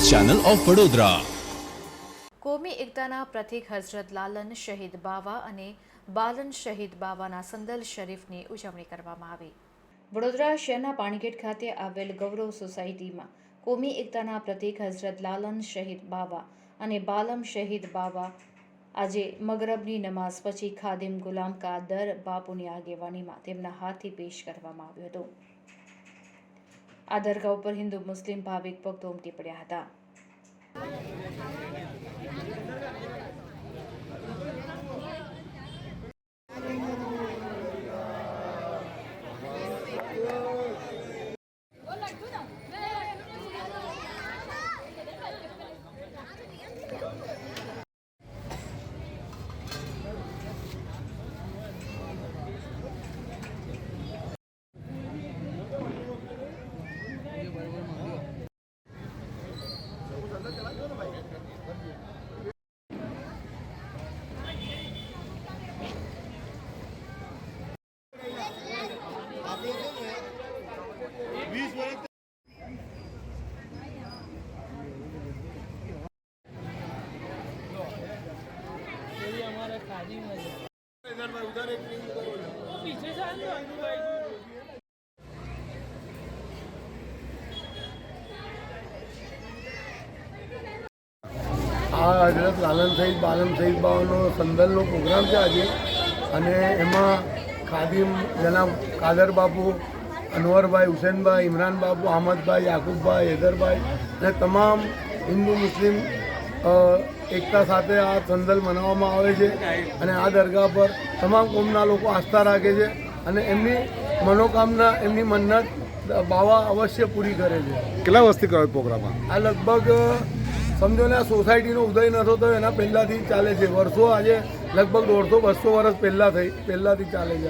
Channel of Vadodara. કોમી એકતાના પ્રતીક હઝરત લાલન શહીદ બાવા અને બાલન શહીદ બાવાના સંદલ શરીફની ઉજવણી કરવામાં આવી। વડોદરા શહેરના પાણીગેટ ખાતે આવેલ ગૌરવ સોસાયટીમાં કોમી એકતાના પ્રતીક હઝરત લાલન શહીદ બાવા અને બાલમ શહીદ બાવા આજે મગરબની નમાઝ પછી ખાદિમ ગુલામ કાદર બાપુની આગેવાનીમાં તેમના હાથથી પેશ કરવામાં આવ્યો હતો। આ દરગાહ ઉપર હિન્દુ મુસ્લિમ ભાવિક ભક્તો ઉમટી પડ્યા હતા। આ હઝરત લાલન શહીદ બાલમ શહીદ બાવાનો સંદલનો પ્રોગ્રામ છે આજે, અને એમાં ખાદિમ જનાબ કાદર બાપુ, અનવરભાઈ, હુસેનભાઈ, ઇમરાન બાપુ, અહમદભાઈ, યાકુબભાઈ, હૈદરભાઈ અને તમામ હિન્દુ મુસ્લિમ એકતા સાથે આ સંદલ મનાવવામાં આવે છે। અને આ દરગાહ પર તમામ કોમના લોકો આસ્થા રાખે છે અને એમની મનોકામના, એમની મન્નત બાવા અવશ્ય પૂરી કરે છે। કેટલા વર્ષથી કરો પ્રોગ્રામ? આ લગભગ સમજો ને, આ સોસાયટીનો ઉદય નતો થયો એના પહેલાંથી ચાલે છે। વર્ષો આજે લગભગ 150-200 વર્ષ પહેલાંથી ચાલે છે।